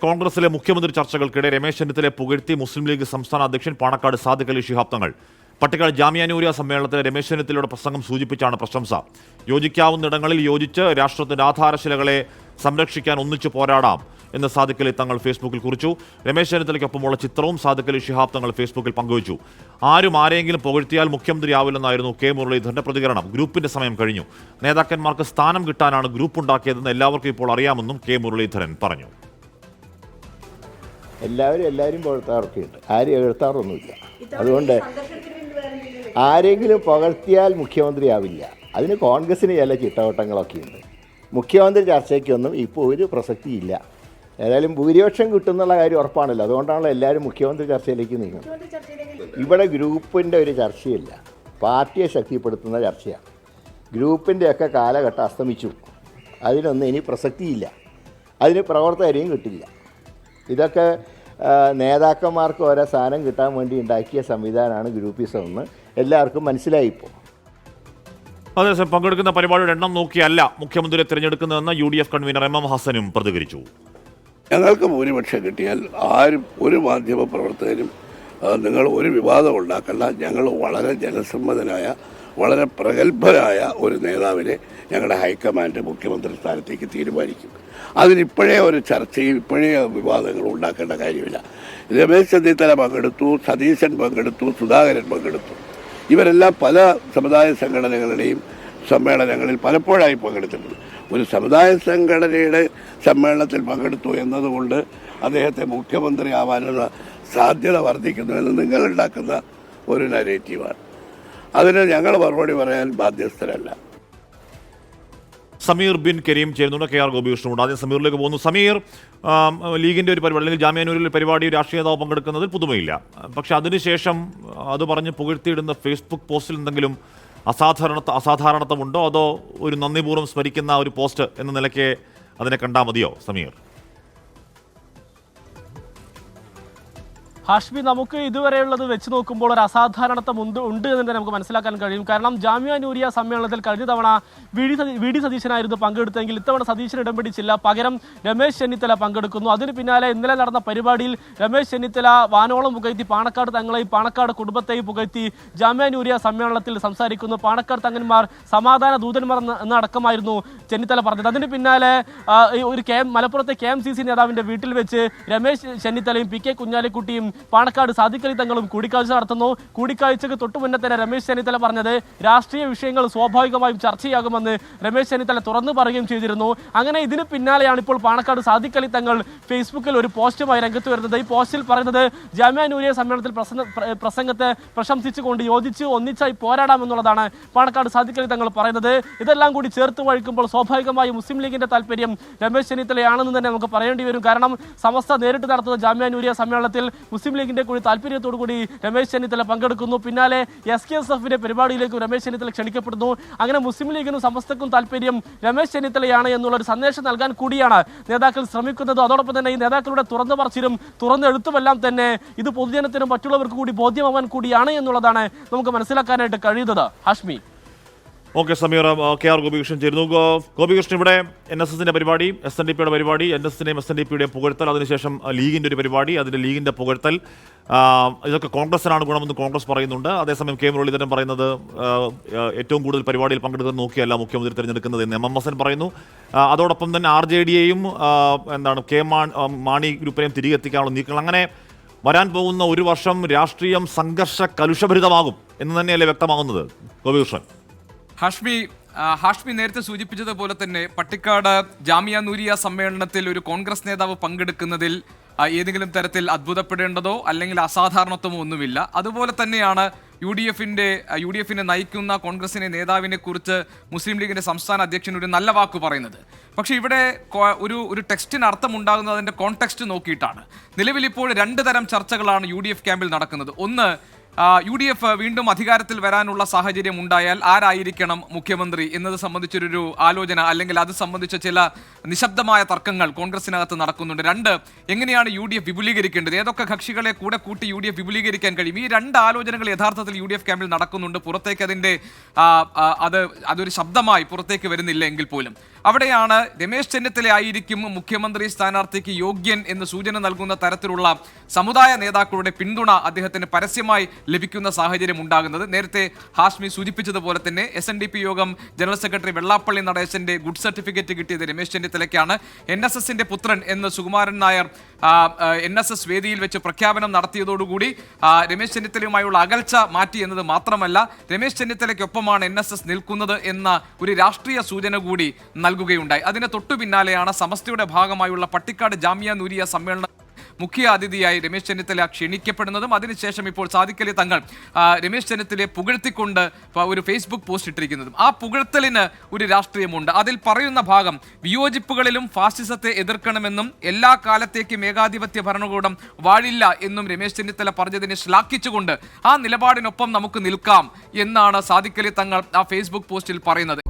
കോൺഗ്രസിലെ മുഖ്യമന്ത്രി ചർച്ചകൾക്കിടെ രമേശ് ചെന്നിത്തലയെ പുകഴ്ത്തി മുസ്ലിം ലീഗ് സംസ്ഥാന അധ്യക്ഷൻ പാണക്കാട് സാദിഖ് അലി ശിഹാബ് തങ്ങൾ. പട്ടിക്കാട് ജാമിയ നൂരിയ സമ്മേളനത്തിൽ രമേശ് ചെന്നിത്തലയുടെ പ്രസംഗം സൂചിപ്പിച്ചാണ് പ്രശംസ. യോജിക്കാവുന്നിടങ്ങളിൽ യോജിച്ച് രാഷ്ട്രത്തിന്റെ ആധാരശിലകളെ സംരക്ഷിക്കാൻ ഒന്നിച്ചു പോരാടാം എന്ന് സാദിഖ് അലി തങ്ങൾ ഫേസ്ബുക്കിൽ കുറിച്ചു. രമേശ് ചെന്നിത്തലയ്ക്കൊപ്പമുള്ള ചിത്രവും സാദിഖ് അലി ശിഹാബ് തങ്ങൾ ഫേസ്ബുക്കിൽ പങ്കുവച്ചു. ആരും ആരെങ്കിലും പുകഴ്ത്തിയാൽ മുഖ്യമന്ത്രിയാവില്ലെന്നായിരുന്നു കെ മുരളീധരന്റെ പ്രതികരണം. ഗ്രൂപ്പിന്റെ സമയം കഴിഞ്ഞു. നേതാക്കന്മാർക്ക് സ്ഥാനം കിട്ടാനാണ് ഗ്രൂപ്പ് ഉണ്ടാക്കിയതെന്ന് എല്ലാവർക്കും ഇപ്പോൾ അറിയാമെന്നും കെ മുരളീധരൻ പറഞ്ഞു. എല്ലാവരും പുകഴ്ത്താറൊക്കെയുണ്ട്, ആരും എഴുത്താറൊന്നുമില്ല. അതുകൊണ്ട് ആരെങ്കിലും പുകഴ്ത്തിയാൽ മുഖ്യമന്ത്രിയാവില്ല. അതിന് കോൺഗ്രസിന് ചില ചിട്ടവട്ടങ്ങളൊക്കെയുണ്ട്. മുഖ്യമന്ത്രി ചർച്ചയ്ക്കൊന്നും ഇപ്പോൾ ഒരു പ്രസക്തിയില്ല. ഏതായാലും ഭൂരിപക്ഷം കിട്ടുന്നുള്ള കാര്യം ഉറപ്പാണല്ലോ. അതുകൊണ്ടാണല്ലോ എല്ലാവരും മുഖ്യമന്ത്രി ചർച്ചയിലേക്ക് നീങ്ങുന്നത്. ഇവിടെ ഗ്രൂപ്പിൻ്റെ ഒരു ചർച്ചയില്ല, പാർട്ടിയെ ശക്തിപ്പെടുത്തുന്ന ചർച്ചയാണ്. ഗ്രൂപ്പിൻ്റെയൊക്കെ കാലഘട്ടം അസ്തമിച്ചു. അതിനൊന്നും ഇനി പ്രസക്തിയില്ല. അതിന് പ്രവർത്തകരെയും കിട്ടില്ല. ഇതൊക്കെ നേതാക്കന്മാർക്ക് ഓരോ സ്ഥാനം കിട്ടാൻ വേണ്ടി ഉണ്ടാക്കിയ സംവിധാനമാണ് ഗ്രൂപ്പിസം എന്ന് എല്ലാവർക്കും മനസ്സിലായിപ്പോൾ. അതേസമയം പങ്കെടുക്കുന്ന പരിപാടിയുടെ എണ്ണം നോക്കിയല്ല മുഖ്യമന്ത്രിയെ തിരഞ്ഞെടുക്കുന്നതെന്ന് UDF കൺവീനർ MM ഹസനും പ്രതികരിച്ചു. ഞങ്ങൾക്ക് ഭൂരിപക്ഷം കിട്ടിയാൽ ആരും ഒരു മാധ്യമ പ്രവർത്തകരും നിങ്ങൾ ഒരു വിവാദം ഉണ്ടാക്കണ്ട. ഞങ്ങൾ വളരെ ജനസമ്മതനായ വളരെ പ്രഗത്ഭരായ ഒരു നേതാവിനെ ഞങ്ങളുടെ ഹൈക്കമാൻഡ് മുഖ്യമന്ത്രി സ്ഥാനത്തേക്ക് തീരുമാനിക്കും. അതിനിപ്പോഴേ ഒരു ചർച്ചയും ഇപ്പോഴേ വിവാദങ്ങളും ഉണ്ടാക്കേണ്ട കാര്യമില്ല. രമേശ് ചെന്നിത്തല പങ്കെടുത്തു, സതീശൻ പങ്കെടുത്തു, സുധാകരൻ പങ്കെടുത്തു. ഇവരെല്ലാം പല സമുദായ സംഘടനകളുടെയും സമ്മേളനങ്ങളിൽ പലപ്പോഴായി പങ്കെടുത്തിട്ടുണ്ട്. ഒരു സമുദായ സംഘടനയുടെ സമ്മേളനത്തിൽ പങ്കെടുത്തു എന്നതുകൊണ്ട് അദ്ദേഹത്തെ മുഖ്യമന്ത്രിയാവാനുള്ള സാധ്യത വർദ്ധിക്കുന്നുവെന്ന് നിങ്ങളുണ്ടാക്കുന്ന ഒരു നരേറ്റീവാണ്. അതിന് ഞങ്ങൾ മറുപടി പറയാൻ ബാധ്യസ്ഥരല്ല. സമീർ ബിൻ കരീം ചേരുന്നുണ്ട്. KR ഗോപികൃഷ്ണനുണ്ട്. ആദ്യം സമീറിലേക്ക് പോകുന്നു. സമീർ, ലീഗിൻ്റെ ഒരു പരിപാടി അല്ലെങ്കിൽ ജാമ്യാനൂരിൽ പരിപാടി രാഷ്ട്രീയ നേതാവ് പങ്കെടുക്കുന്നതിൽ പുതുമയില്ല. പക്ഷെ അതിനുശേഷം അത് പറഞ്ഞ് പുകഴ്ത്തിയിടുന്ന ഫേസ്ബുക്ക് പോസ്റ്റിൽ എന്തെങ്കിലും അസാധാരണത്വമുണ്ടോ, അതോ ഒരു നന്ദിപൂർവ്വം സ്മരിക്കുന്ന ഒരു പോസ്റ്റ് എന്ന നിലയ്ക്ക് അതിനെ കണ്ടാൽ മതിയോ സമീർ? ഹാഷ്മി, നമുക്ക് ഇതുവരെയുള്ളത് വെച്ച് നോക്കുമ്പോൾ ഒരു അസാധാരണത്വം ഉണ്ട് എന്ന് തന്നെ നമുക്ക് മനസ്സിലാക്കാൻ കഴിയും. കാരണം ജാമിയ നൂരിയ സമ്മേളനത്തിൽ കഴിഞ്ഞ തവണ വി ഡി സതീശനായിരുന്നു പങ്കെടുത്തെങ്കിൽ ഇത്തവണ സതീശൻ ഇടം പിടിച്ചില്ല. പകരം രമേശ് ചെന്നിത്തല പങ്കെടുക്കുന്നു. അതിന് പിന്നാലെ ഇന്നലെ നടന്ന പരിപാടിയിൽ രമേശ് ചെന്നിത്തല വാനോളം പുകഴ്ത്തി പാണക്കാട് തങ്ങളെയും പാണക്കാട് കുടുംബത്തെയും പുകഴ്ത്തി ജാമിയ നൂരിയ സമ്മേളനത്തിൽ സംസാരിക്കുന്നു. പാണക്കാട് തങ്ങന്മാർ സമാധാന ദൂതന്മാർ എന്നടക്കമായിരുന്നു ചെന്നിത്തല പറഞ്ഞത്. അതിന് പിന്നാലെ ഒരു മലപ്പുറത്തെ KMCC നേതാവിൻ്റെ വീട്ടിൽ വെച്ച് രമേശ് ചെന്നിത്തലയും PK കുഞ്ഞാലിക്കുട്ടിയും പാണക്കാട് സാദിഖ് അലി തങ്ങളും കൂടിക്കാഴ്ച നടത്തുന്നു. കൂടിക്കാഴ്ചക്ക് തൊട്ടു മുന്നേ തന്നെ രമേശ് ചെന്നിത്തല പറഞ്ഞത് രാഷ്ട്രീയ വിഷയങ്ങൾ സ്വാഭാവികമായും ചർച്ചയാകുമെന്ന് രമേശ് ചെന്നിത്തല തുറന്നു പറയുകയും ചെയ്തിരുന്നു. അങ്ങനെ ഇതിന് പിന്നാലെയാണ് ഇപ്പോൾ പാണക്കാട് സാദിഖ് അലി തങ്ങൾ ഫേസ്ബുക്കിൽ ഒരു പോസ്റ്റുമായി രംഗത്ത് വരുന്നത്. ഈ പോസ്റ്റിൽ പറയുന്നത് ജാമിയ നൂരിയ സമ്മേളനത്തിൽ പ്രസംഗത്തെ പ്രശംസിച്ചുകൊണ്ട് യോജിച്ച് ഒന്നിച്ചായി പോരാടാമെന്നുള്ളതാണ് പാണക്കാട് സാദിഖ് അലി തങ്ങൾ പറയുന്നത്. ഇതെല്ലാം കൂടി ചേർത്ത് വഴിക്കുമ്പോൾ സ്വാഭാവികമായും മുസ്ലിം ലീഗിന്റെ താല്പര്യം രമേശ് ചെന്നിത്തലയാണെന്ന് തന്നെ നമുക്ക് പറയേണ്ടി വരും. കാരണം സമസ്ത നേരിട്ട് നടത്തുന്ന ജാമിയ നൂരിയ സമ്മേളനത്തിൽ മുസ്ലിം ലീഗിന്റെ കൂടി താല്പര്യത്തോടു കൂടി രമേശ് ചെന്നിത്തല പങ്കെടുക്കുന്നു. പിന്നാലെ SKSFന്റെ പരിപാടിയിലേക്ക് രമേശ് ചെന്നിത്തല ക്ഷണിക്കപ്പെടുന്നു. അങ്ങനെ മുസ്ലിം ലീഗിനും സമസ്തക്കും താല്പര്യം രമേശ് ചെന്നിത്തലയാണ് എന്നുള്ളൊരു സന്ദേശം നൽകാൻ കൂടിയാണ് നേതാക്കൾ ശ്രമിക്കുന്നത്. അതോടൊപ്പം തന്നെ ഈ നേതാക്കളുടെ തുറന്നു പറച്ചിലും തുറന്നെഴുത്തുമെല്ലാം തന്നെ ഇത് പൊതുജനത്തിനും മറ്റുള്ളവർക്ക് കൂടി ബോധ്യമാവാൻ കൂടിയാണ് എന്നുള്ളതാണ് നമുക്ക് മനസ്സിലാക്കാനായിട്ട് കഴിയുന്നത്. ഹാഷ്മി. ഓക്കെ സമീർ, KR ഗോപികൃഷ്ണൻ ചേരുന്നു. ഗോപികൃഷ്ണൻ, ഇവിടെ NSSന്റെ പരിപാടി, SNDPയുടെ പരിപാടി, NSSന്റെയും SNDPയുടെയും പുകഴ്ത്തൽ, അതിനുശേഷം ലീഗിൻ്റെ ഒരു പരിപാടി, അതിൻ്റെ ലീഗിൻ്റെ പുകഴ്ത്തൽ, ഇതൊക്കെ കോൺഗ്രസിനാണ് ഗുണമെന്ന് കോൺഗ്രസ് പറയുന്നുണ്ട്. അതേസമയം കെ മുരളീധരൻ പറയുന്നത് ഏറ്റവും കൂടുതൽ പരിപാടിയിൽ പങ്കെടുക്കുന്നത് നോക്കിയല്ല മുഖ്യമന്ത്രി തിരഞ്ഞെടുക്കുന്നത് എന്ന് MM ഹസൻ പറയുന്നു. അതോടൊപ്പം തന്നെ RJDയെയും മാണി ഗ്രൂപ്പിനെയും തിരികെ എത്തിക്കാനുള്ള നീക്കങ്ങൾ. അങ്ങനെ വരാൻ പോകുന്ന ഒരു വർഷം രാഷ്ട്രീയം സംഘർഷ കലുഷഭരിതമാകും എന്ന് തന്നെയല്ലേ വ്യക്തമാകുന്നത് ഗോപികൃഷ്ണൻ? ഹാഷ്മി നേരത്തെ സൂചിപ്പിച്ചതുപോലെ തന്നെ പട്ടിക്കാട് ജാമിയ നൂരിയ സമ്മേളനത്തിൽ ഒരു കോൺഗ്രസ് നേതാവ് പങ്കെടുക്കുന്നതിൽ ഏതെങ്കിലും തരത്തിൽ അത്ഭുതപ്പെടേണ്ടതോ അല്ലെങ്കിൽ അസാധാരണത്വമോ ഒന്നുമില്ല. അതുപോലെ തന്നെയാണ് യു ഡി എഫിനെ നയിക്കുന്ന കോൺഗ്രസിനെ നേതാവിനെ കുറിച്ച് മുസ്ലിം ലീഗിന്റെ സംസ്ഥാന അധ്യക്ഷൻ ഒരു നല്ല വാക്ക് പറയുന്നത്. പക്ഷേ ഇവിടെ ഒരു ടെക്സ്റ്റിന് അർത്ഥമുണ്ടാകുന്നത് അതിൻ്റെ കോൺടെക്സ്റ്റ് നോക്കിയിട്ടാണ്. നിലവിലിപ്പോൾ രണ്ട് തരം ചർച്ചകളാണ് UDF ക്യാമ്പിൽ നടക്കുന്നത്. ഒന്ന്, UDF വീണ്ടും അധികാരത്തിൽ വരാനുള്ള സാഹചര്യം ഉണ്ടായാൽ ആരായിരിക്കണം മുഖ്യമന്ത്രി എന്നത് സംബന്ധിച്ചൊരു ആലോചന അല്ലെങ്കിൽ അത് സംബന്ധിച്ച ചില നിശബ്ദമായ തർക്കങ്ങൾ കോൺഗ്രസിനകത്ത് നടക്കുന്നുണ്ട്. രണ്ട്, എങ്ങനെയാണ് UDF വിപുലീകരിക്കേണ്ടത്, ഏതൊക്കെ കക്ഷികളെ കൂടെ കൂട്ടി UDF വിപുലീകരിക്കാൻ കഴിയും. ഈ രണ്ട് ആലോചനകൾ യഥാർത്ഥത്തിൽ UDF ക്യാമ്പിൽ നടക്കുന്നുണ്ട്. പുറത്തേക്ക് അതൊരു ശബ്ദമായി പുറത്തേക്ക് വരുന്നില്ല എങ്കിൽ പോലും. അവിടെയാണ് രമേശ് ചെന്നിത്തല ആയിരിക്കും മുഖ്യമന്ത്രി സ്ഥാനാർത്ഥിക്ക് യോഗ്യൻ എന്ന് സൂചന നൽകുന്ന തരത്തിലുള്ള സമുദായ നേതാക്കളുടെ പിന്തുണ അദ്ദേഹത്തിന് പരസ്യമായി ലഭിക്കുന്ന സാഹചര്യം ഉണ്ടാകുന്നത്. നേരത്തെ ഹാഷ്മി സൂചിപ്പിച്ചതുപോലെ തന്നെ SNDP യോഗം ജനറൽ സെക്രട്ടറി വെള്ളാപ്പള്ളി നടേശന്റെ ഗുഡ് സർട്ടിഫിക്കറ്റ് കിട്ടിയത് രമേശ് ചെന്നിത്തലയ്ക്കാണ്. NSSന്റെ പുത്രൻ എന്ന് സുകുമാരൻ നായർ NSS വേദിയിൽ വെച്ച് പ്രഖ്യാപനം നടത്തിയതോടുകൂടി രമേശ് ചെന്നിത്തലയുമായുള്ള അകൽച്ച മാറ്റി എന്നത് മാത്രമല്ല, രമേശ് ചെന്നിത്തലയ്ക്കൊപ്പമാണ് NSS നിൽക്കുന്നത് എന്ന ഒരു രാഷ്ട്രീയ സൂചന കൂടി നൽകുകയുണ്ടായി. അതിന് തൊട്ടു പിന്നാലെയാണ് സമസ്തയുടെ ഭാഗമായുള്ള പട്ടിക്കാട് ജാമിയ നൂരിയ സമ്മേളനം മുഖ്യ അതിഥിയായി രമേശ് ചെന്നിത്തല ക്ഷണിക്കപ്പെടുന്നതും അതിനുശേഷം ഇപ്പോൾ സാദിഖ് അലി തങ്ങൾ രമേശ് ചെന്നിത്തലയെ പുകഴ്ത്തിക്കൊണ്ട് ഒരു ഫേസ്ബുക്ക് പോസ്റ്റ് ഇട്ടിരിക്കുന്നതും ആ പുകഴ്ത്തലിന് ഒരു രാഷ്ട്രീയമുണ്ട്. അതിൽ പറയുന്ന ഭാഗം വിയോജിപ്പുകളിലും ഫാസിസത്തെ എതിർക്കണമെന്നും എല്ലാ കാലത്തേക്കും ഏകാധിപത്യ ഭരണകൂടം വാഴില്ല എന്നും രമേശ് ചെന്നിത്തല പറഞ്ഞതിനെ ശ്ലാഘിച്ചുകൊണ്ട് ആ നിലപാടിനൊപ്പം നമുക്ക് നിൽക്കാം എന്നാണ് സാദിഖ് അലി തങ്ങൾ ആ ഫേസ്ബുക്ക് പോസ്റ്റിൽ പറയുന്നത്.